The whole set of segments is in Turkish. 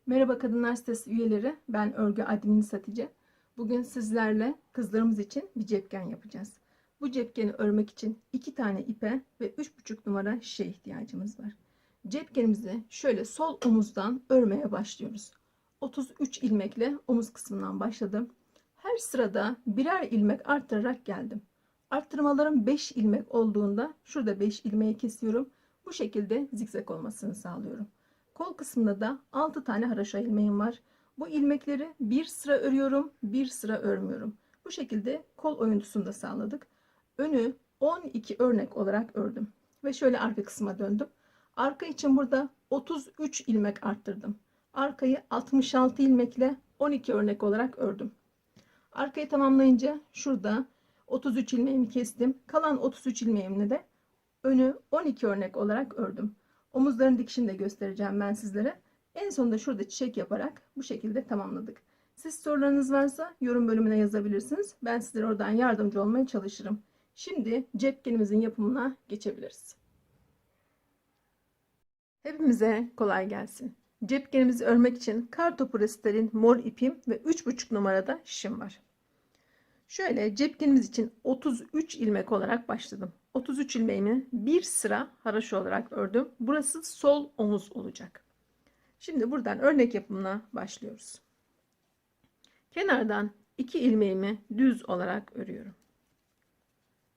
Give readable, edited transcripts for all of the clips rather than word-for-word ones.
Merhaba Kadınlar Sitesi üyeleri, ben örgü admini Hatice. Bugün sizlerle kızlarımız için bir cepken yapacağız. Bu cepkeni örmek için 2 tane ipe ve 3,5 numara şişe ihtiyacımız var. Cepkenimizi şöyle sol omuzdan örmeye başlıyoruz. 33 ilmekle omuz kısmından başladım. Her sırada birer ilmek arttırarak geldim. Arttırmalarım 5 ilmek olduğunda şurada 5 ilmeği kesiyorum. Bu şekilde zikzak olmasını sağlıyorum. Kol kısmında da 6 tane haraşo ilmeğim var. Bu ilmekleri bir sıra örüyorum, bir sıra örmüyorum. Bu şekilde kol oyuntusunu da sağladık. Önü 12 örnek olarak ördüm. Ve şöyle arka kısma döndüm. Arka için burada 33 ilmek arttırdım. Arkayı 66 ilmekle 12 örnek olarak ördüm. Arkayı tamamlayınca şurada 33 ilmeğimi kestim. Kalan 33 ilmeğimle de önü 12 örnek olarak ördüm. Omuzların dikişini de göstereceğim ben sizlere. En sonunda şurada çiçek yaparak bu şekilde tamamladık. Siz sorularınız varsa yorum bölümüne yazabilirsiniz. Ben sizlere oradan yardımcı olmaya çalışırım. Şimdi cepkenimizin yapımına geçebiliriz. Hepimize kolay gelsin. Cepkenimizi örmek için kartopu restelin mor ipim ve 3,5 numarada şişim var. Şöyle cepkenimiz için 33 ilmek olarak başladım. 33 ilmeğimi bir sıra haraşo olarak ördüm. Burası sol omuz olacak. Şimdi buradan örnek yapımına başlıyoruz. Kenardan 2 ilmeğimi düz olarak örüyorum.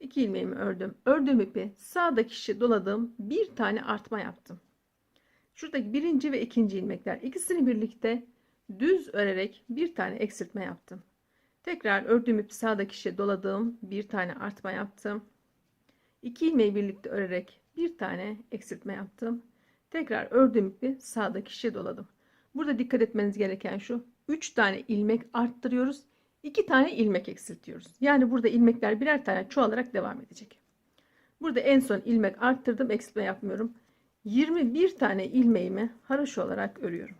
2 ilmeğimi ördüm. Ördüğüm ipi sağdaki şişe doladım. Bir tane artma yaptım. Şuradaki birinci ve ikinci ilmekler ikisini birlikte düz örerek bir tane eksiltme yaptım. Tekrar ördüğüm ipi sağdaki şişe doladım. Bir tane artma yaptım. 2 ilmeği birlikte örerek bir tane eksiltme yaptım. Tekrar ördüğüm ipi sağdaki şişe doladım. Burada dikkat etmeniz gereken şu. 3 tane ilmek arttırıyoruz. 2 tane ilmek eksiltiyoruz. Yani burada ilmekler birer tane çoğalarak devam edecek. Burada en son ilmek arttırdım. Eksiltme yapmıyorum. 21 tane ilmeğimi haraşo olarak örüyorum.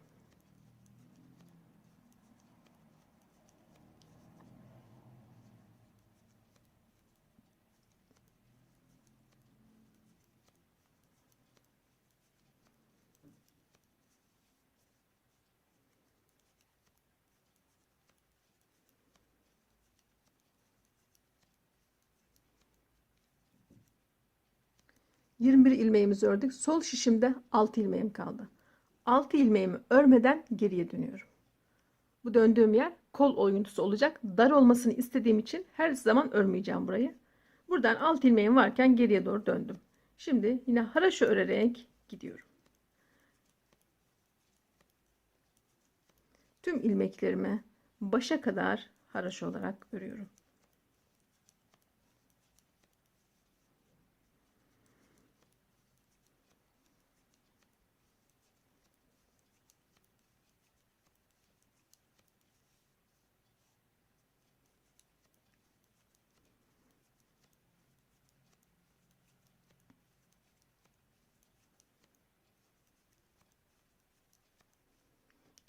21 ilmeğimizi ördük. Sol şişimde 6 ilmeğim kaldı. 6 ilmeğimi örmeden geriye dönüyorum. Bu döndüğüm yer kol oyuntusu olacak. Dar olmasını istediğim için her zaman örmeyeceğim burayı. Buradan 6 ilmeğim varken geriye doğru döndüm. Şimdi yine haraşo örerek gidiyorum. Tüm ilmeklerimi başa kadar haraşo olarak örüyorum.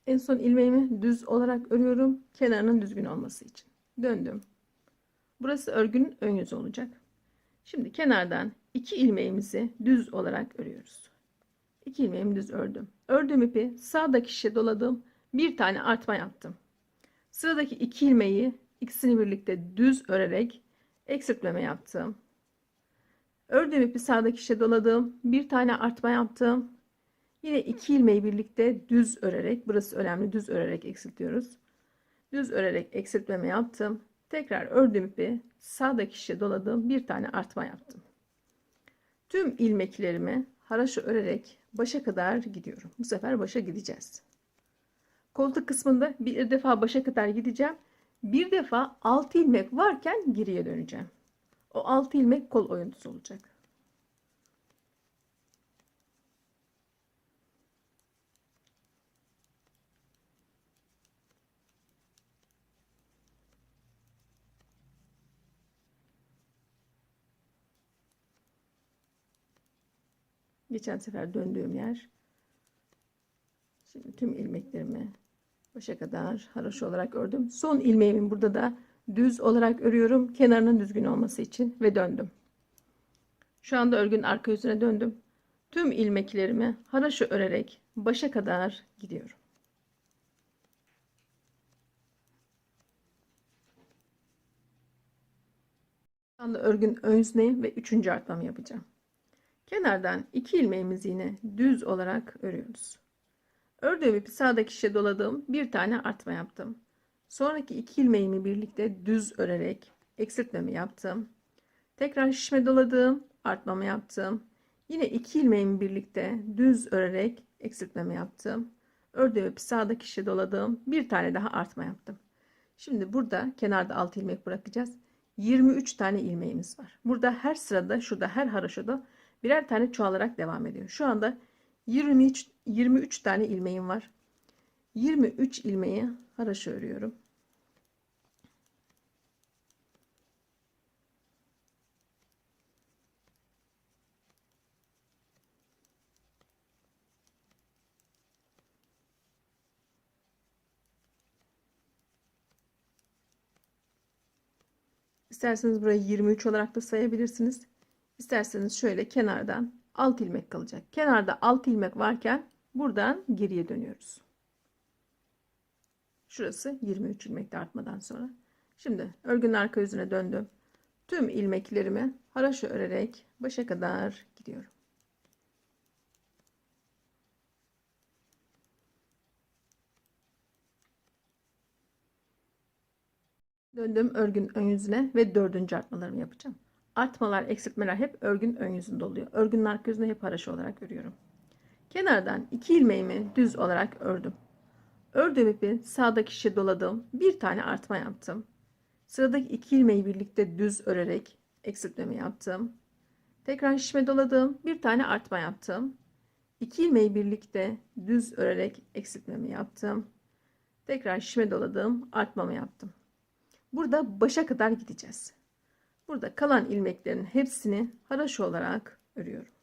En son ilmeğimi düz olarak örüyorum. Kenarının düzgün olması için. Döndüm. Burası örgünün ön yüzü olacak. Şimdi kenardan 2 ilmeğimizi düz olarak örüyoruz. 2 ilmeğimi düz ördüm. Ördüğüm ipi sağdaki şişe doladım. Bir tane artma yaptım. Sıradaki 2 ilmeği ikisini birlikte düz örerek eksiltmeme yaptım. Ördüğüm ipi sağdaki şişe doladım. Bir tane artma yaptım. Yine 2 ilmeği birlikte düz örerek, burası önemli, düz örerek eksiltiyoruz. Düz örerek eksiltmeme yaptım. Tekrar ördüğüm ipi sağdaki şişe doladım. Bir tane artma yaptım. Tüm ilmeklerimi haraşo örerek başa kadar gidiyorum. Bu sefer başa gideceğiz. Koltuk kısmında bir defa başa kadar gideceğim. Bir defa 6 ilmek varken geriye döneceğim. O 6 ilmek kol oyuntusu olacak. Geçen sefer döndüğüm yer. Şimdi tüm ilmeklerimi başa kadar haraşo olarak ördüm. Son ilmeğimi burada da düz olarak örüyorum. Kenarının düzgün olması için ve döndüm. Şu anda örgünün arka yüzüne döndüm. Tüm ilmeklerimi haraşo örerek başa kadar gidiyorum. Şu anda örgün ön yüzüneyim ve 3. artmamı yapacağım. Kenardan 2 ilmeğimizi yine düz olarak örüyoruz. Ördüğüm ipi sağdaki şişe doladım. Bir tane artma yaptım. Sonraki 2 ilmeğimi birlikte düz örerek eksiltmemi yaptım. Tekrar şişime doladım. Artmamı yaptım. Yine 2 ilmeğimi birlikte düz örerek eksiltmemi yaptım. Ördüğüm ipi sağdaki şişe doladım. Bir tane daha artma yaptım. Şimdi burada kenarda 6 ilmek bırakacağız. 23 tane ilmeğimiz var. Burada her sırada, şurada her haroşada birer tane çoğalarak devam ediyor. Şu anda 23 tane ilmeğim var. 23 ilmeği haroşa örüyorum. İsterseniz burayı 23 olarak da sayabilirsiniz. İsterseniz şöyle kenardan 6 ilmek kalacak. Kenarda 6 ilmek varken buradan geriye dönüyoruz. Şurası 23 ilmekte artmadan sonra. Şimdi örgünün arka yüzüne döndüm. Tüm ilmeklerimi haroşa örerek başa kadar gidiyorum. Döndüm örgün ön yüzüne ve 4. artmalarımı yapacağım. Artmalar, eksiltmeler hep örgün ön yüzünde oluyor. Örgünün arka yüzünde hep haroşa olarak örüyorum. Kenardan 2 ilmeğimi düz olarak ördüm. Ördüğüm ipi sağdaki şişe doladım. Bir tane artma yaptım. Sıradaki 2 ilmeği birlikte düz örerek eksiltmemi yaptım. Tekrar şişime doladım. Bir tane artma yaptım. 2 ilmeği birlikte düz örerek eksiltmemi yaptım. Tekrar şişime doladım. Artmamı yaptım. Burada başa kadar gideceğiz. Burada kalan ilmeklerin hepsini haroşa olarak örüyorum.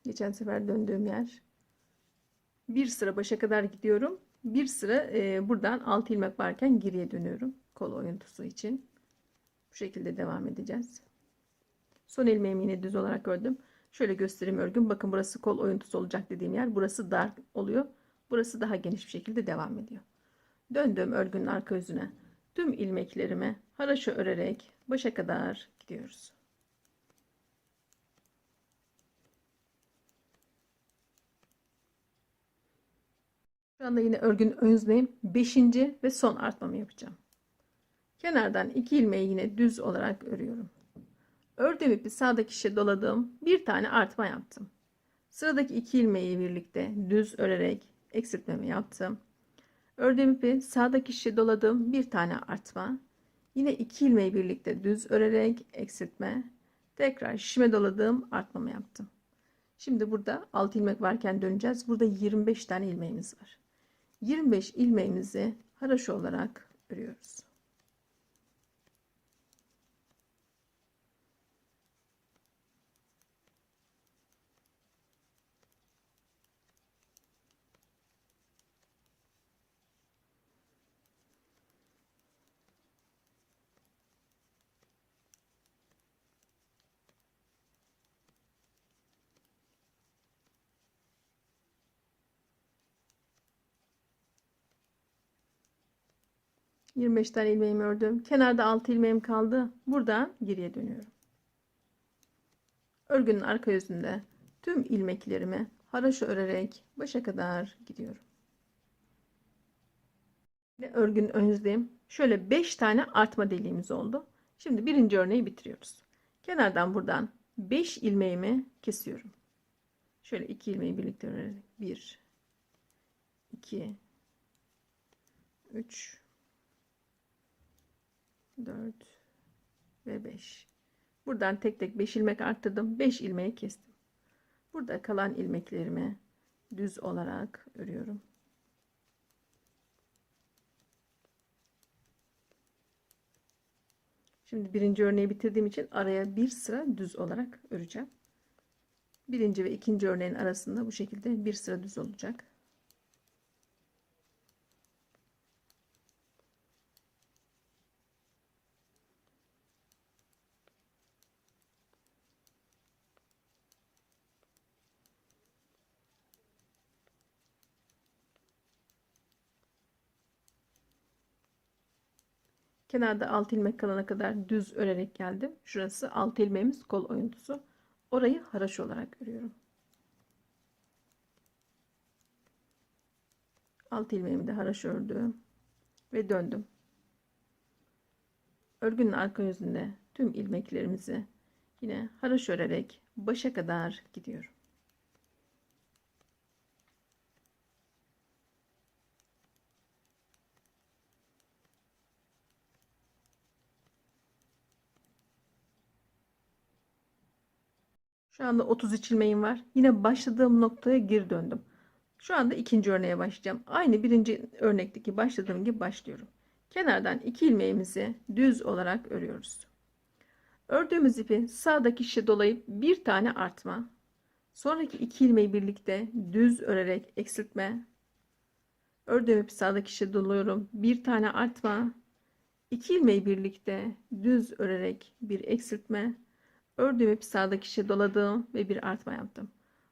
Geçen sefer döndüğüm yer. Bir sıra başa kadar gidiyorum. Bir sıra buradan 6 ilmek varken geriye dönüyorum. Kol oyuntusu için. Bu şekilde devam edeceğiz. Son ilmeğimi yine düz olarak ördüm. Şöyle göstereyim örgüm. Bakın burası kol oyuntusu olacak dediğim yer. Burası dar oluyor. Burası daha geniş bir şekilde devam ediyor. Döndüm örgünün arka yüzüne. Tüm ilmeklerimi haroşa örerek başa kadar gidiyoruz. Şu anda yine örgünün ön yüzündeyim. 5. ve son artmamı yapacağım. Kenardan 2 ilmeği yine düz olarak örüyorum. Ördüğüm ipi sağdaki şişe doladım. Bir tane artma yaptım. Sıradaki 2 ilmeği birlikte düz örerek eksiltmemi yaptım. Ördüğüm ipi sağdaki şişe doladım. Bir tane artma. Yine 2 ilmeği birlikte düz örerek eksiltme. Tekrar şişime doladım. Artmamı yaptım. Şimdi burada 6 ilmek varken döneceğiz. Burada 25 tane ilmeğimiz var. 25 ilmeğimizi haroşa olarak örüyoruz. 25 tane ilmeğimi ördüm. Kenarda 6 ilmeğim kaldı. Buradan geriye dönüyorum. Örgünün arka yüzünde tüm ilmeklerimi haroşa örerek başa kadar gidiyorum. Ve örgünün ön yüzündeyim. Şöyle 5 tane artma deliğimiz oldu. Şimdi birinci örneği bitiriyoruz. Kenardan buradan 5 ilmeğimi kesiyorum. Şöyle 2 ilmeği birlikte örerek 1 2 3 4 ve 5. Buradan tek tek 5 ilmek arttırdım. 5 ilmeği kestim. Burada kalan ilmeklerimi düz olarak örüyorum. Şimdi birinci örneği bitirdiğim için araya bir sıra düz olarak öreceğim. Birinci ve ikinci örneğin arasında bu şekilde bir sıra düz olacak. Kenarda 6 ilmek kalana kadar düz örerek geldim. Şurası 6 ilmeğimiz kol oyuntusu. Orayı haraşo olarak örüyorum. 6 ilmeğimi de haraşo ördüm ve döndüm. Örgünün arka yüzünde tüm ilmeklerimizi yine haraşo örerek başa kadar gidiyorum. Şu anda 33 ilmeğim var. Yine başladığım noktaya geri döndüm. Şu anda ikinci örneğe başlayacağım. Aynı birinci örnekteki başladığım gibi başlıyorum. Kenardan 2 ilmeğimizi düz olarak örüyoruz. Ördüğümüz ipi sağdaki şişe dolayıp bir tane artma. Sonraki 2 ilmeği birlikte düz örerek eksiltme. Ördüğüm ipi sağdaki şişe doluyorum. Bir tane artma. 2 ilmeği birlikte düz örerek bir eksiltme. Ördüğüm ipi sağdaki şişe doladım ve bir artma yaptım.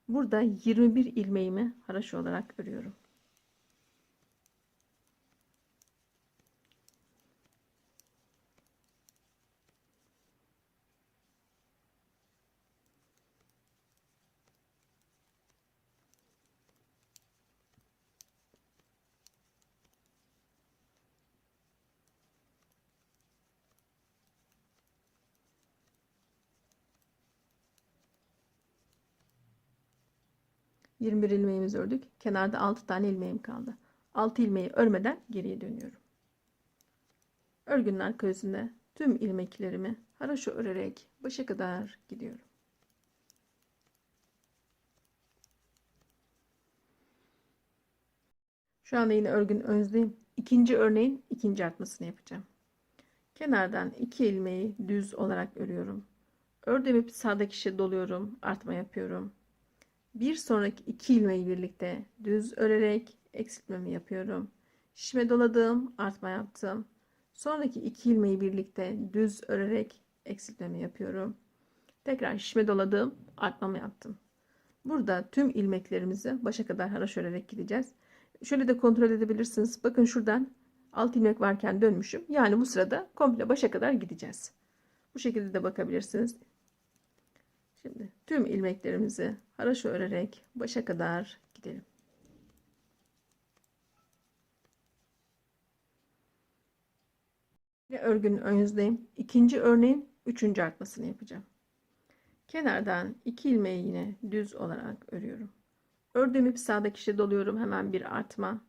Burada 21 ilmeğimi haraşo olarak örüyorum. ...21 ilmeğimizi ördük. Kenarda 6 tane ilmeğim kaldı. 6 ilmeği örmeden geriye dönüyorum. Örgünün arka yüzünde tüm ilmeklerimi haraşo örerek başa kadar gidiyorum. Şu anda yine örgünün ön yüzündeyim. İkinci örneğin ikinci artmasını yapacağım. Kenardan 2 ilmeği düz olarak örüyorum. Ördüğüm ipi sağdaki şişe doluyorum. Artma yapıyorum. Bir sonraki 2 ilmeği birlikte düz örerek eksiltmemi yapıyorum. Şişime doladım, artma yaptım. Sonraki 2 ilmeği birlikte düz örerek eksiltmemi yapıyorum. Tekrar şişime doladım, artmamı yaptım. Burada tüm ilmeklerimizi başa kadar haraşo örerek gideceğiz. Şöyle de kontrol edebilirsiniz. Bakın şuradan 6 ilmek varken dönmüşüm. Yani bu sırada komple başa kadar gideceğiz. Bu şekilde de bakabilirsiniz. Şimdi tüm ilmeklerimizi haraşo örerek başa kadar gidelim. Ve örgünün ön yüzündeyim. İkinci örneğin üçüncü artmasını yapacağım. Kenardan 2 ilmeği yine düz olarak örüyorum. Ördüğüm ipi sağdaki şişe doluyorum. Hemen bir artma.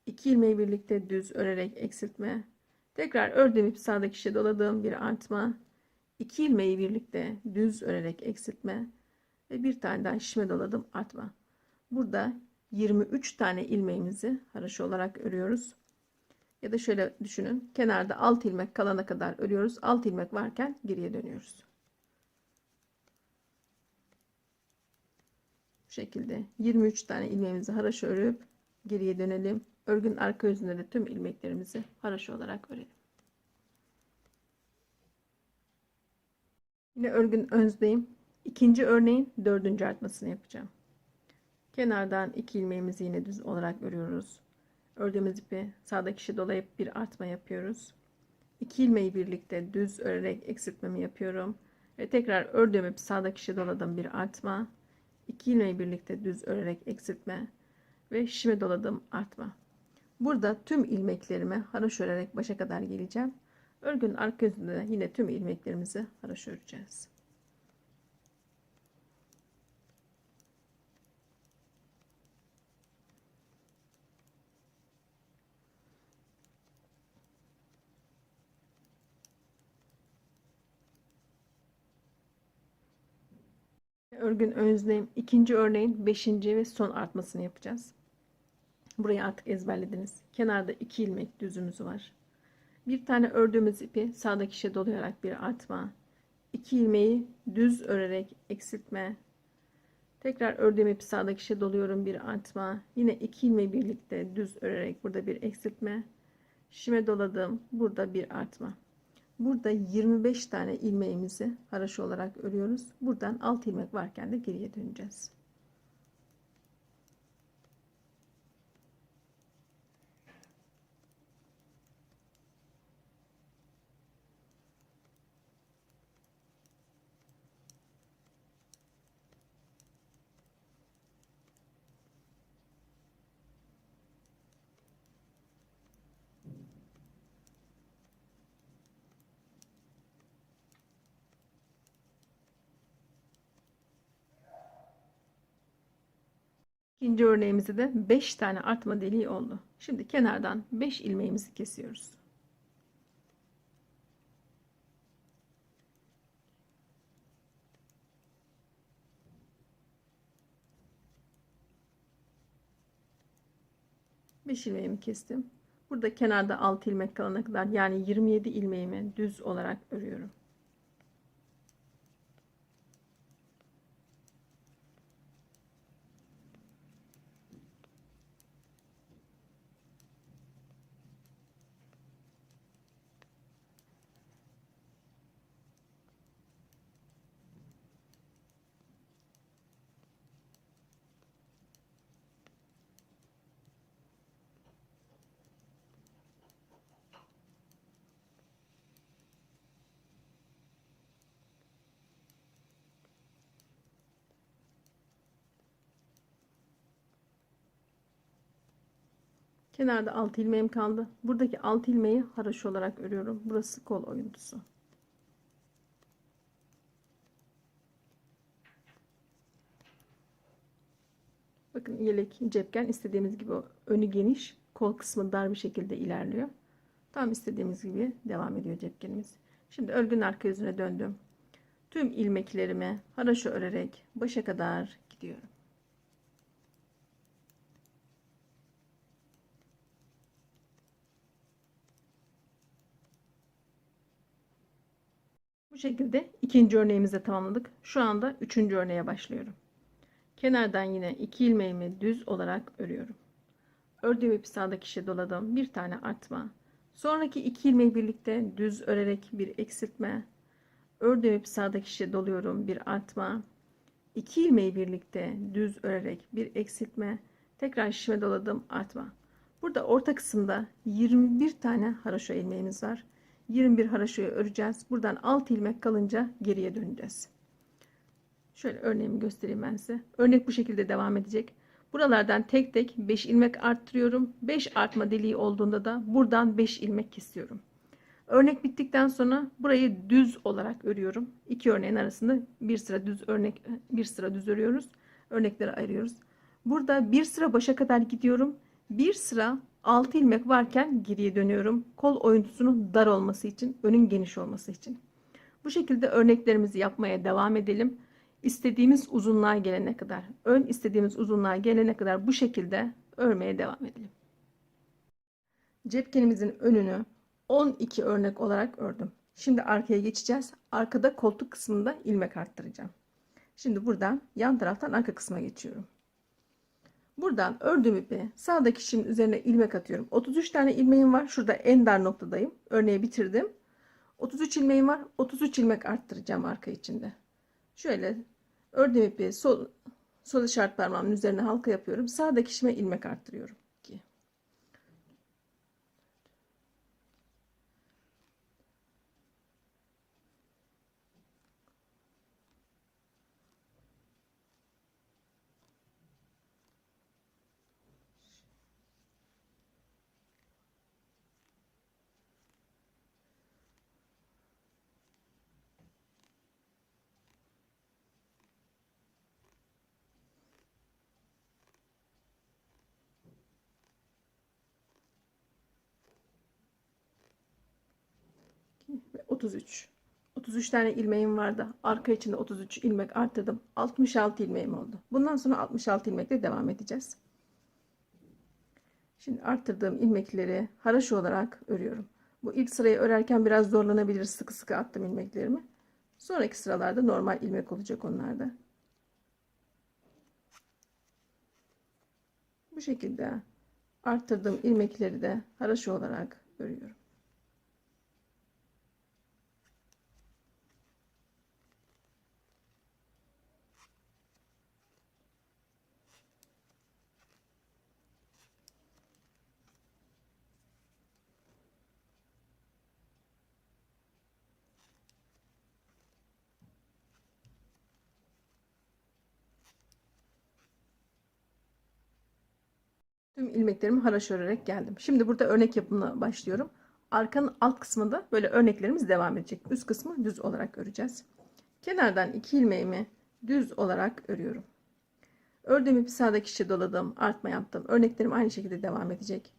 2 ilmeği birlikte düz örerek eksiltme. Tekrar ördüğüm ipi sağdaki şişe doladığım bir artma. 2 ilmeği birlikte düz örerek eksiltme ve bir tane daha şişime doladım, artma. Burada 23 tane ilmeğimizi haraşo olarak örüyoruz. Ya da şöyle düşünün. Kenarda 6 ilmek kalana kadar örüyoruz. 6 ilmek varken geriye dönüyoruz. Bu şekilde 23 tane ilmeğimizi haraşo örüp geriye dönelim. Örgünün arka yüzünde de tüm ilmeklerimizi haraşo olarak örelim. Yine örgünün ön yüzündeyim. İkinci örneğin dördüncü artmasını yapacağım. Kenardan 2 ilmeğimizi yine düz olarak örüyoruz. Ördüğümüz ipi sağdaki şişe dolayıp bir artma yapıyoruz. 2 ilmeği birlikte düz örerek eksiltmemi yapıyorum. Ve tekrar ördüğüm ipi sağdaki şişe doladım, bir artma. 2 ilmeği birlikte düz örerek eksiltme ve şişime doladım, artma. Burada tüm ilmeklerimi haraşo örerek başa kadar geleceğim. Örgünün arka yüzünde de yine tüm ilmeklerimizi haraşo öreceğiz. Örgün ön yüzündeyim. İkinci örneğin 5. ve son artmasını yapacağız. Burayı artık ezberlediniz. Kenarda 2 ilmek düzümüz var. Bir tane ördüğümüz ipi sağdaki şişe dolayarak bir artma. 2 ilmeği düz örerek eksiltme. Tekrar ördüğüm ipi sağdaki şişe doluyorum, bir artma. Yine 2 ilmeği birlikte düz örerek burada bir eksiltme. Şişime doladım. Burada bir artma. Burada 25 tane ilmeğimizi haraşo olarak örüyoruz. Buradan 6 ilmek varken de geriye döneceğiz. İkinci örneğimizde de 5 tane artma deliği oldu. Şimdi kenardan 5 ilmeğimizi kesiyoruz. Beş ilmeğimi kestim. Burada kenarda 6 ilmek kalana kadar, yani 27 ilmeğimi düz olarak örüyorum. Kenarda 6 ilmeğim kaldı. Buradaki 6 ilmeği haraşo olarak örüyorum. Burası kol oyuntusu. Bakın, yelek cepken istediğimiz gibi önü geniş, kol kısmı dar bir şekilde ilerliyor. Tam istediğimiz gibi devam ediyor cepkenimiz. Şimdi örgünün arka yüzüne döndüm. Tüm ilmeklerimi haraşo örerek başa kadar gidiyorum. Bu şekilde ikinci örneğimizi tamamladık. Şu anda üçüncü örneğe başlıyorum. Kenardan yine 2 ilmeğimi düz olarak örüyorum. Ördüğüm ipi sağdaki şişe doladım. Bir tane artma. Sonraki 2 ilmeği birlikte düz örerek bir eksiltme. Ördüğüm ipi sağdaki şişe doluyorum. Bir artma. 2 ilmeği birlikte düz örerek bir eksiltme. Tekrar şişime doladım. Artma. Burada orta kısımda 21 tane haraşo ilmeğimiz var. 21 haraşoyu öreceğiz. Buradan 6 ilmek kalınca geriye döneceğiz. Şöyle örneğimi göstereyim ben size. Örnek bu şekilde devam edecek. Buralardan tek tek 5 ilmek arttırıyorum. 5 artma deliği olduğunda da buradan 5 ilmek kesiyorum. Örnek bittikten sonra burayı düz olarak örüyorum. İki örneğin arasında bir sıra düz bir sıra düz örüyoruz. Örnekleri ayırıyoruz. Burada bir sıra başa kadar gidiyorum. Bir sıra 6 ilmek varken geriye dönüyorum. Kol oyuntusunun dar olması için, önün geniş olması için. Bu şekilde örneklerimizi yapmaya devam edelim. İstediğimiz uzunluğa gelene kadar, ön istediğimiz uzunluğa gelene kadar bu şekilde örmeye devam edelim. Cepkenimizin önünü 12 örnek olarak ördüm. Şimdi arkaya geçeceğiz. Arkada koltuk kısmında ilmek arttıracağım. Şimdi buradan yan taraftan arka kısma geçiyorum. Buradan ördüğüm ipi sağdaki şişin üzerine ilmek atıyorum. 33 tane ilmeğim var. Şurada en dar noktadayım. Örneği bitirdim. 33 ilmeğim var. 33 ilmek arttıracağım arka içinde. Şöyle ördüğüm ipi sol işaret parmağımın üzerine halka yapıyorum. Sağdaki şişime ilmek arttırıyorum. 2, ve 33. 33 tane ilmeğim vardı. Arka içinde 33 ilmek arttırdım. 66 ilmeğim oldu. Bundan sonra 66 ilmekle devam edeceğiz. Şimdi arttırdığım ilmekleri haraşo olarak örüyorum. Bu ilk sırayı örerken biraz zorlanabilir. Sıkı sıkı attım ilmeklerimi. Sonraki sıralarda normal ilmek olacak onlarda. Bu şekilde arttırdığım ilmekleri de haraşo olarak örüyorum. Tüm ilmeklerimi haraşo örerek geldim. Şimdi burada örnek yapımına başlıyorum. Arkanın alt kısmında böyle örneklerimiz devam edecek. Üst kısmı düz olarak öreceğiz. Kenardan 2 ilmeğimi düz olarak örüyorum. Ördüğüm ipi sağdaki şişe doladım, artma yaptım. Örneklerim aynı şekilde devam edecek.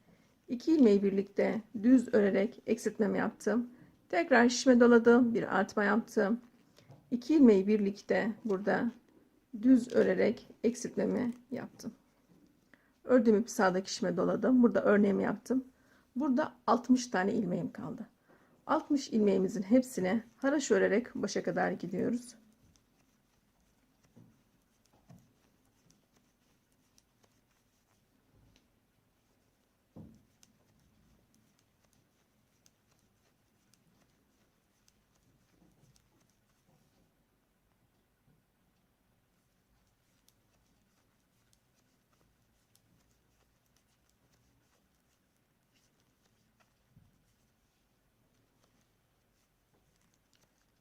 2 ilmeği birlikte düz örerek eksiltmemi yaptım. Tekrar şişime doladım, bir artma yaptım. 2 ilmeği birlikte burada düz örerek eksiltmemi yaptım. Ördüğüm ipi sağdaki şişime doladım. Burada örneğimi yaptım. Burada 60 tane ilmeğim kaldı. 60 ilmeğimizin hepsine haraşo örerek başa kadar gidiyoruz.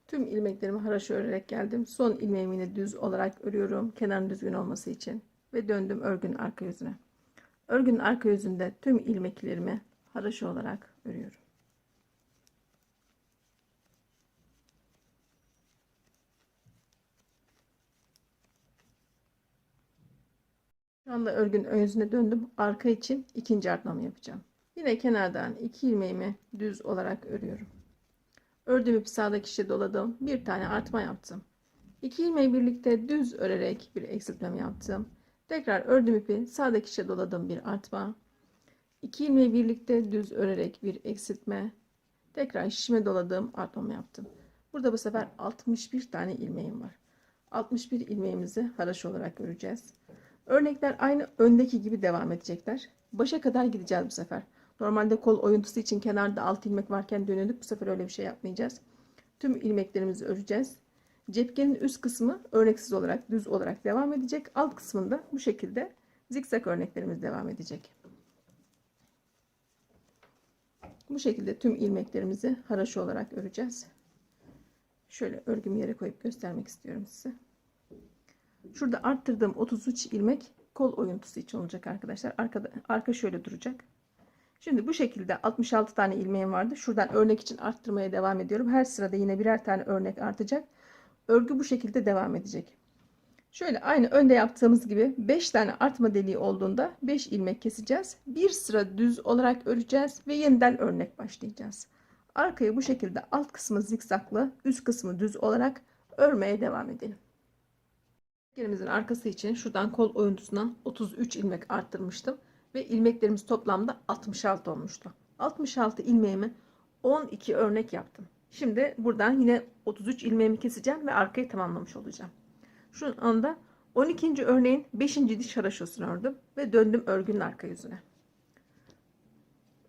Tüm ilmeklerimi haraşo örerek geldim. Son ilmeğimi yine düz olarak örüyorum. Kenarın düzgün olması için. Ve döndüm örgünün arka yüzüne. Örgünün arka yüzünde tüm ilmeklerimi haraşo olarak örüyorum. Şu anda örgünün ön yüzüne döndüm. Arka için ikinci artmamı yapacağım. Yine kenardan 2 ilmeğimi düz olarak örüyorum. Ördüğüm ipi sağdaki şişe doladım. Bir tane artma yaptım. 2 ilmeği birlikte düz örerek bir eksiltmem yaptım. Tekrar ördüğüm ipi sağdaki şişe doladım, bir artma. 2 ilmeği birlikte düz örerek bir eksiltme. Tekrar şişime doladım, artmamı yaptım. Burada bu sefer 61 tane ilmeğim var. 61 ilmeğimizi haraşo olarak öreceğiz. Örnekler aynı öndeki gibi devam edecekler. Başa kadar gideceğiz bu sefer. Normalde kol oyuntusu için kenarda 6 ilmek varken dönüyorduk. Bu sefer öyle bir şey yapmayacağız. Tüm ilmeklerimizi öreceğiz. Cepkenin üst kısmı örneksiz olarak, düz olarak devam edecek. Alt kısmında bu şekilde zikzak örneklerimiz devam edecek. Bu şekilde tüm ilmeklerimizi haraşo olarak öreceğiz. Şöyle örgümü yere koyup göstermek istiyorum size. Şurada arttırdığım 33 ilmek kol oyuntusu için olacak arkadaşlar. Arka şöyle duracak. Şimdi bu şekilde 66 tane ilmeğim vardı. Şuradan örnek için arttırmaya devam ediyorum. Her sırada yine birer tane örnek artacak. Örgü bu şekilde devam edecek. Şöyle aynı önde yaptığımız gibi 5 tane artma deliği olduğunda 5 ilmek keseceğiz. Bir sıra düz olarak öreceğiz ve yeniden örnek başlayacağız. Arkayı bu şekilde alt kısmı zikzaklı, üst kısmı düz olarak örmeye devam edelim. Yerimizin arkası için şuradan kol oyuntusundan 33 ilmek arttırmıştım ve ilmeklerimiz toplamda 66 olmuştu. 66 ilmeğimi 12 örnek yaptım. Şimdi buradan yine 33 ilmeğimi keseceğim ve arkayı tamamlamış olacağım. Şu anda 12. örneğin 5. diş haraşosunu ördüm ve döndüm örgünün arka yüzüne.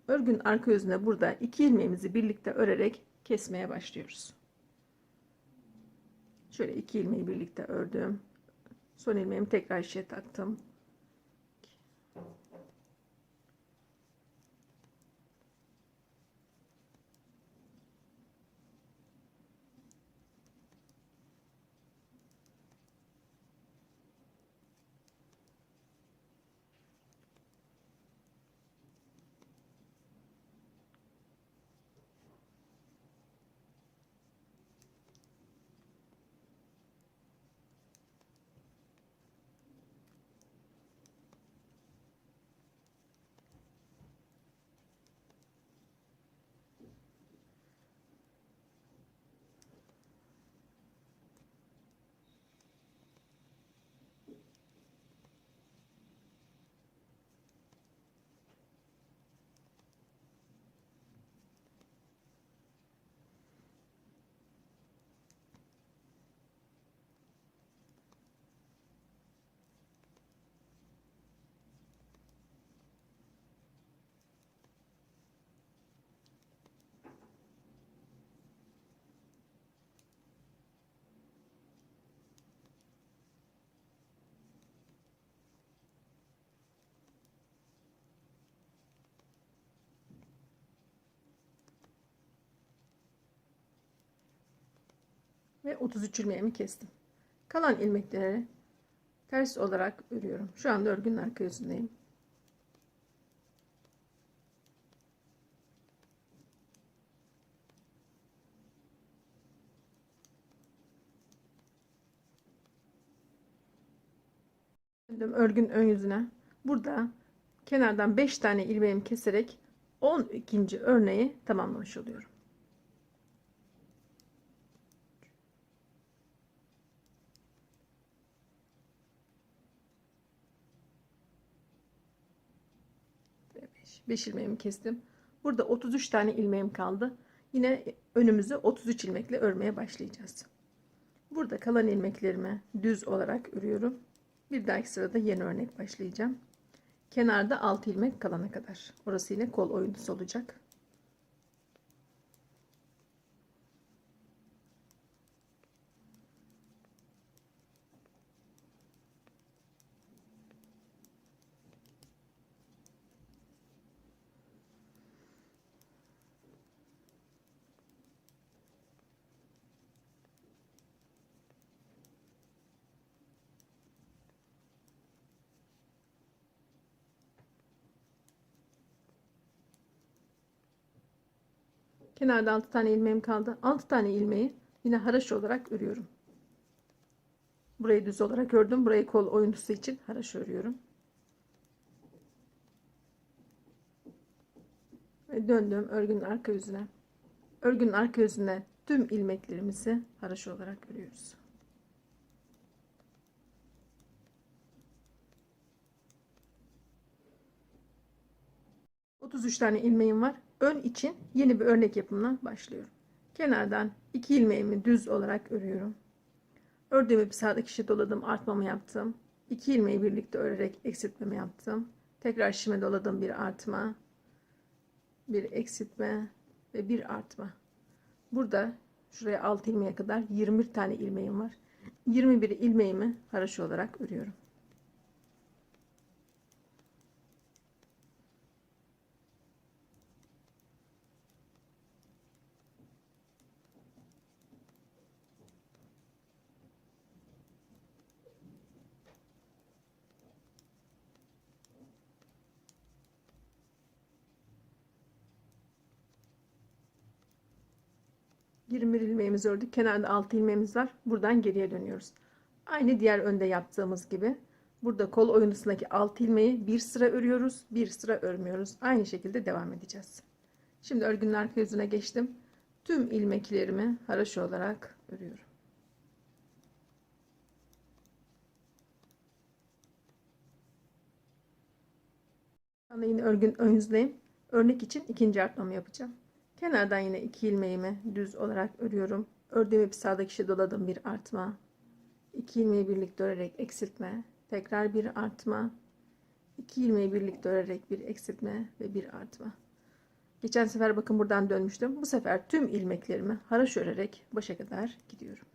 Örgünün arka yüzüne burada 2 ilmeğimizi birlikte örerek kesmeye başlıyoruz. Şöyle 2 ilmeği birlikte ördüm. Son ilmeğimi tekrar şişe taktım. ve 33 ilmeğimi kestim. Kalan ilmekleri ters olarak örüyorum. Şu anda örgünün arka yüzündeyim. Döndüm örgünün ön yüzüne. Burada kenardan 5 tane ilmeğimi keserek 12. örneği tamamlamış oluyorum. Beş ilmeğimi kestim. Burada 33 tane ilmeğim kaldı. Yine önümüzü 33 ilmekle örmeye başlayacağız. Burada kalan ilmeklerimi düz olarak örüyorum. Bir dahaki sırada yeni örnek başlayacağım. Kenarda 6 ilmek kalana kadar. Orası yine kol oyuntusu olacak. Kenarda 6 tane ilmeğim kaldı. 6 tane ilmeği yine haraşo olarak örüyorum. Burayı düz olarak ördüm. Burayı kol oyuntusu için haraşo örüyorum. Ve döndüm örgünün arka yüzüne. Örgünün arka yüzüne tüm ilmeklerimizi haraşo olarak örüyoruz. ...33 tane ilmeğim var. Ön için yeni bir örnek yapımına başlıyorum. Kenardan 2 ilmeğimi düz olarak örüyorum. Ördüğüm ip sağdaki şişe doladım, artmamı yaptım. 2 ilmeği birlikte örerek eksiltmemi yaptım. Tekrar şişime doladım, bir artma, bir eksiltme ve bir artma. Burada şuraya 6 ilmeğe kadar 21 tane ilmeğim var. 21 ilmeğimi haraşo olarak örüyorum. ...21 ilmeğimizi ördük. Kenarda 6 ilmeğimiz var. Buradan geriye dönüyoruz. Aynı diğer önde yaptığımız gibi. Burada kol oyuntusundaki 6 ilmeği bir sıra örüyoruz. Bir sıra örmüyoruz. Aynı şekilde devam edeceğiz. Şimdi örgünün arka yüzüne geçtim. Tüm ilmeklerimi haraşo olarak örüyorum. Şu yine örgünün ön yüzündeyim. Örnek için ikinci artmamı yapacağım. Kenardan yine 2 ilmeğimi düz olarak örüyorum. Ördüğüm ip sağdaki şişe doladım, bir artma. 2 ilmeği birlikte örerek eksiltme. Tekrar bir artma. 2 ilmeği birlikte örerek bir eksiltme ve bir artma. Geçen sefer bakın buradan dönmüştüm. Bu sefer tüm ilmeklerimi haraşo örerek başa kadar gidiyorum.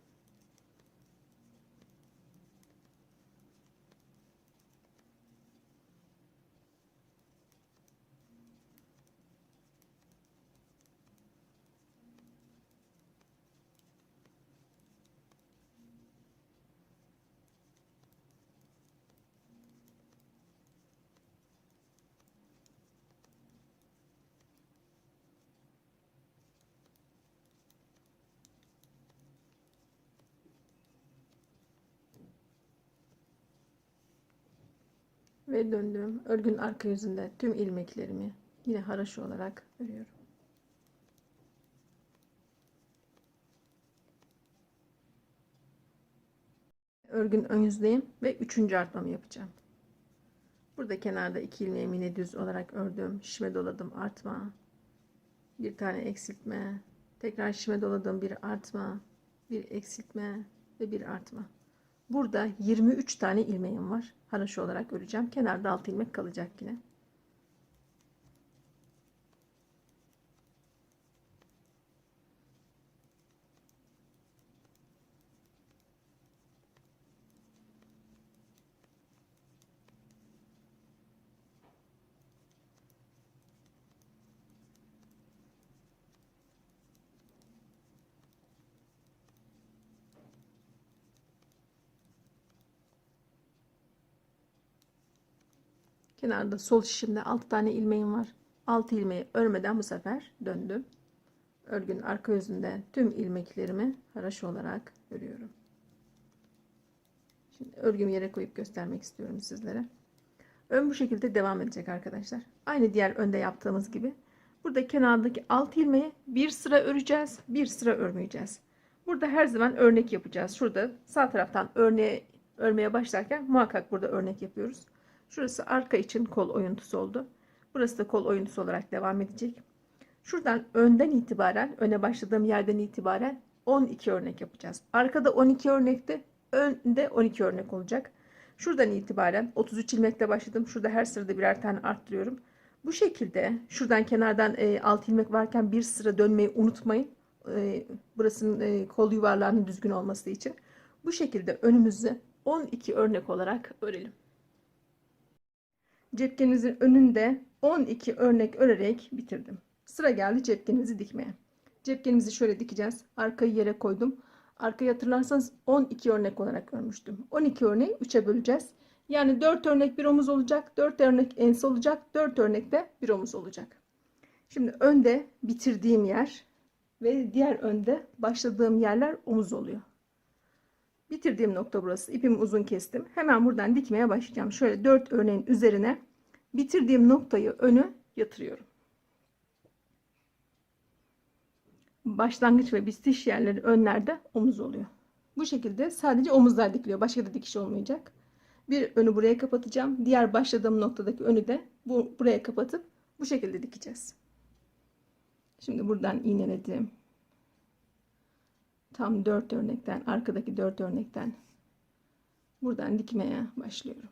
Ve döndüm. Örgünün arka yüzünde tüm ilmeklerimi yine haraşo olarak örüyorum. Örgünün ön yüzündeyim ve üçüncü artmamı yapacağım. Burada kenarda 2 ilmeğimi yine düz olarak ördüm. Şişime doladım, artma. Bir tane eksiltme. Tekrar şişime doladım, bir artma. Bir eksiltme ve bir artma. Burada 23 tane ilmeğim var. Haraşo olarak öreceğim. Kenarda 6 ilmek kalacak yine. Kenarda sol şişimde 6 tane ilmeğim var. 6 ilmeği örmeden bu sefer döndüm. Örgünün arka yüzünde tüm ilmeklerimi haraşo olarak örüyorum. Şimdi örgümü yere koyup göstermek istiyorum sizlere. Ön bu şekilde devam edecek arkadaşlar. Aynı diğer önde yaptığımız gibi. Burada kenardaki 6 ilmeği bir sıra öreceğiz. Bir sıra örmeyeceğiz. Burada her zaman örnek yapacağız. Şurada sağ taraftan örmeye başlarken muhakkak burada örnek yapıyoruz. Şurası arka için kol oyuntusu oldu. Burası da kol oyuntusu olarak devam edecek. Şuradan önden itibaren, öne başladığım yerden itibaren 12 örnek yapacağız. Arkada 12 örnekte, önde 12 örnek olacak. Şuradan itibaren 33 ilmekle başladım. Şurada her sırada birer tane arttırıyorum. Bu şekilde şuradan kenardan 6 ilmek varken bir sıra dönmeyi unutmayın. Burasının kol yuvarlağının düzgün olması için. Bu şekilde önümüzü 12 örnek olarak örelim. Cepkenimizin önünde 12 örnek örerek bitirdim. Sıra geldi cepkenimizi dikmeye. Cepkenimizi şöyle dikeceğiz. Arkayı yere koydum. Arkayı hatırlarsanız 12 örnek olarak örmüştüm. 12 örneği 3'e böleceğiz. Yani 4 örnek bir omuz olacak. 4 örnek ense olacak. 4 örnek de bir omuz olacak. Şimdi önde bitirdiğim yer ve diğer önde başladığım yerler omuz oluyor. Bitirdiğim nokta burası. İpimi uzun kestim. Hemen buradan dikmeye başlayacağım. Şöyle 4 örneğin üzerine bitirdiğim noktayı önü yatırıyorum. Başlangıç ve bitiş yerleri önlerde omuz oluyor. Bu şekilde sadece omuzlar dikiliyor. Başka da dikiş olmayacak. Bir önü buraya kapatacağım. Diğer başladığım noktadaki önü de buraya kapatıp bu şekilde dikeceğiz. Şimdi buradan iğneledim. Tam 4 örnekten, arkadaki 4 örnekten buradan dikmeye başlıyorum.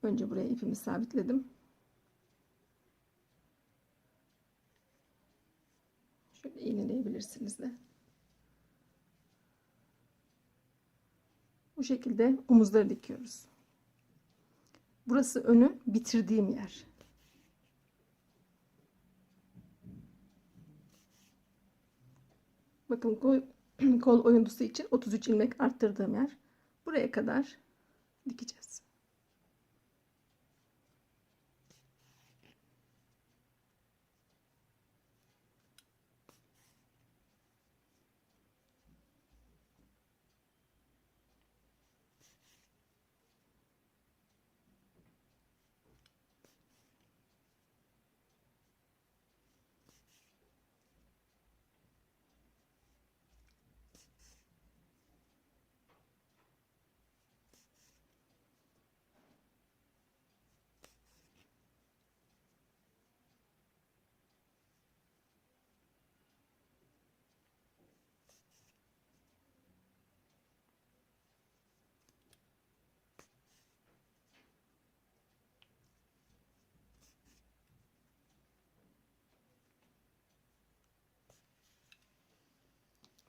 Önce buraya ipimi sabitledim. Şöyle iğneleyebilirsiniz de. Bu şekilde omuzları dikiyoruz. Burası önü bitirdiğim yer. Bakın kol oyuntusu için 33 ilmek arttırdığım yer. Buraya kadar dikeceğiz.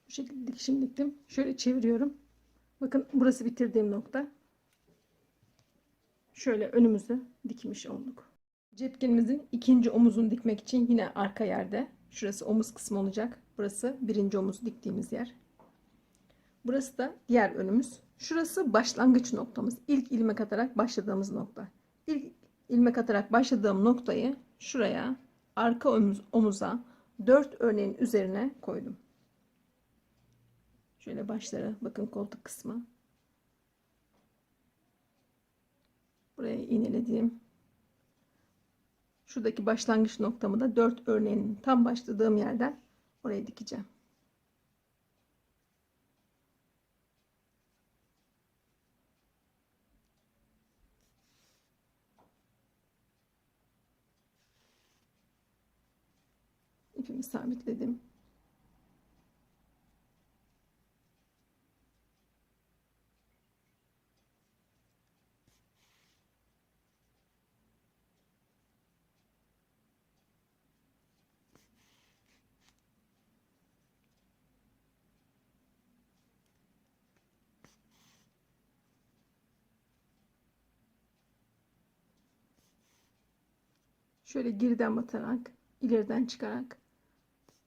Bu şekilde dikişimi diktim. Şöyle çeviriyorum. Bakın burası bitirdiğim nokta. Şöyle önümüzü dikmiş olduk. Cepkenimizin ikinci omuzunu dikmek için yine arka yerde. Şurası omuz kısmı olacak. Burası birinci omuz diktiğimiz yer. Burası da diğer önümüz. Şurası başlangıç noktamız. İlk ilmek atarak başladığımız nokta. İlk ilmek atarak başladığım noktayı şuraya arka omuza 4 örneğin üzerine koydum. Şöyle başlara bakın, koltuk kısmı. Buraya iğnelediğim şuradaki başlangıç noktamı da 4 örneğin tam başladığım yerden oraya dikeceğim. İpimi sabitledim. Şöyle geriden batarak, ileriden çıkarak,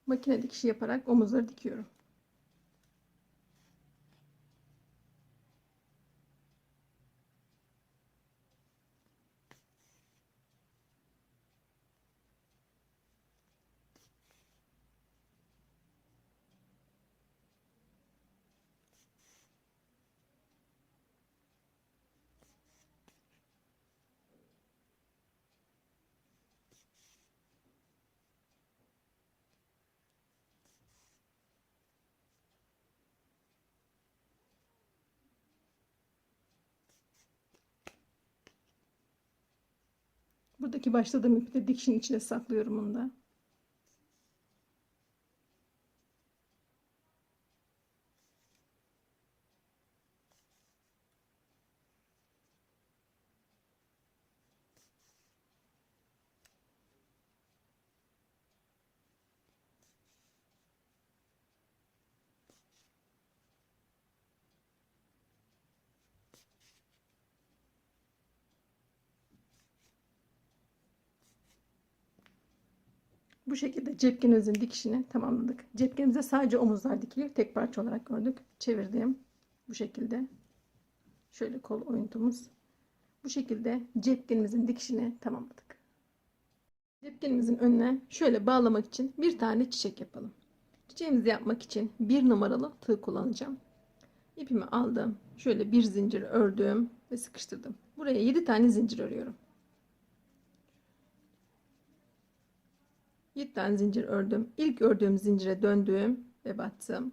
makine dikişi yaparak omuzları dikiyorum. Buradaki başladığım ipi de dikişin içine saklıyorum bunu da. Bu şekilde cepkenimizin dikişini tamamladık. Cepkenimize sadece omuzlar dikiliyor. Tek parça olarak ördük. Çevirdim. Bu şekilde. Şöyle kol oyuntumuz. Bu şekilde cepkenimizin dikişini tamamladık. Cepkenimizin önüne şöyle bağlamak için bir tane çiçek yapalım. Çiçeğimizi yapmak için 1 numaralı tığ kullanacağım. İpimi aldım. Şöyle bir zincir ördüm ve sıkıştırdım. Buraya 7 tane zincir örüyorum. 7 tane zincir ördüm. İlk ördüğüm zincire döndüm ve battım.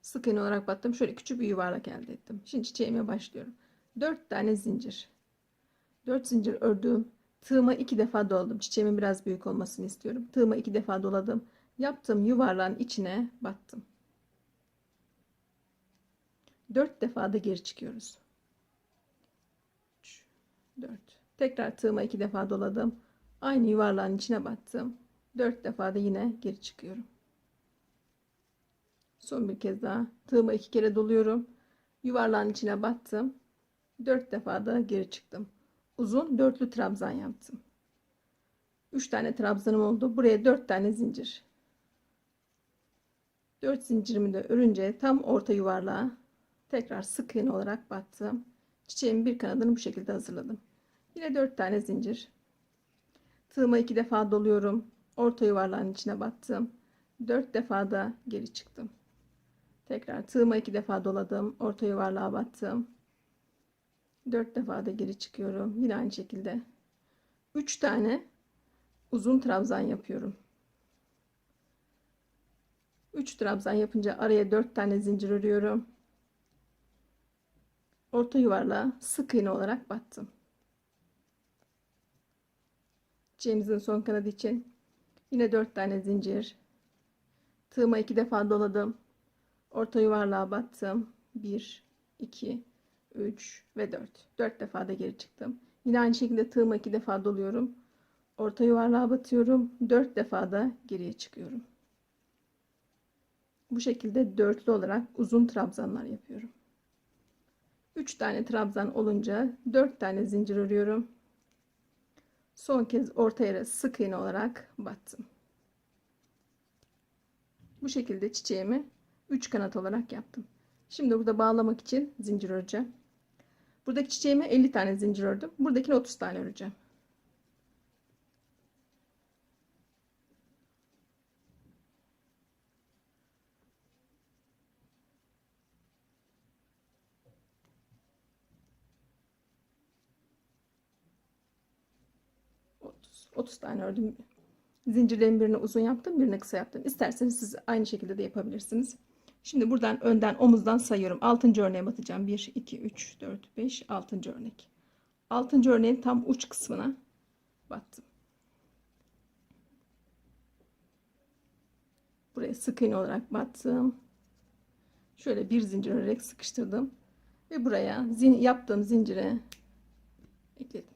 Sık iğne olarak battım. Şöyle küçük bir yuvarlak elde ettim. Şimdi çiçeğime başlıyorum. 4 tane zincir. 4 zincir ördüm. Tığıma 2 defa doladım. Çiçeğimin biraz büyük olmasını istiyorum. Tığıma 2 defa doladım. Yaptığım yuvarlağın içine battım. 4 defa da geri çıkıyoruz. 3, 4. Tekrar tığıma 2 defa doladım. Aynı yuvarlağın içine battım. 4 defa da yine geri çıkıyorum. Son bir kez daha tığıma 2 kere doluyorum. Yuvarlağın içine battım. 4 defa da geri çıktım. Uzun dörtlü trabzan yaptım. 3 tane trabzanım oldu. Buraya 4 tane zincir. 4 zincirimi de örünce tam orta yuvarlağa tekrar sık iğne olarak battım. Çiçeğimin bir kanadını bu şekilde hazırladım. Yine 4 tane zincir. Tığıma 2 defa doluyorum. Orta yuvarlağın içine battım. 4 defa da geri çıktım. Tekrar tığıma 2 defa doladım. Orta yuvarlığa battım. 4 defa da geri çıkıyorum. Yine aynı şekilde 3 tane uzun trabzan yapıyorum. 3 trabzan yapınca araya 4 tane zincir örüyorum. Orta yuvarlığa sık iğne olarak battım. Çiçeğimizin son kanadı için yine 4 tane zincir. Tığıma 2 defa doladım. Orta yuvarlığa battım. 1, 2, 3 ve 4. 4 defa da geri çıktım. Yine aynı şekilde tığıma 2 defa doluyorum. Orta yuvarlığa batıyorum. 4 defa da geriye çıkıyorum. Bu şekilde dörtlü olarak uzun trabzanlar yapıyorum. 3 tane trabzan olunca 4 tane zincir örüyorum. Son kez orta yere sık iğne olarak battım. Bu şekilde çiçeğimi 3 kanat olarak yaptım. Şimdi burada bağlamak için zincir öreceğim. Buradaki çiçeğime 50 tane zincir ördüm. Buradakine 30 tane öreceğim. Otuz tane ördüm. Zincirlerin birini uzun yaptım, birini kısa yaptım. İsterseniz siz aynı şekilde de yapabilirsiniz. Şimdi buradan önden omuzdan sayıyorum. 6. örneğe batacağım. 1, 2, 3, 4, 5, 6. örnek. 6. örneğin tam uç kısmına battım. Buraya sık iğne olarak battım. Şöyle bir zincir örerek sıkıştırdım. Ve buraya yaptığım zincire ekledim.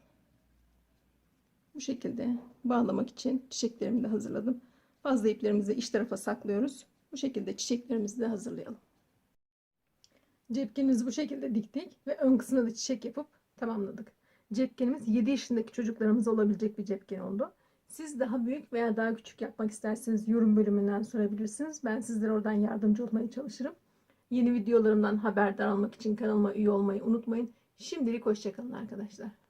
Bu şekilde bağlamak için çiçeklerimi de hazırladım. Fazla iplerimizi iç tarafa saklıyoruz. Bu şekilde çiçeklerimizi de hazırlayalım. Cepkenimizi bu şekilde diktik ve ön kısmına da çiçek yapıp tamamladık. Cepkenimiz 7 yaşındaki çocuklarımıza olabilecek bir cepken oldu. Siz daha büyük veya daha küçük yapmak isterseniz yorum bölümünden sorabilirsiniz. Ben sizlere oradan yardımcı olmaya çalışırım. Yeni videolarımdan haberdar olmak için kanalıma üye olmayı unutmayın. Şimdilik hoşça kalın arkadaşlar.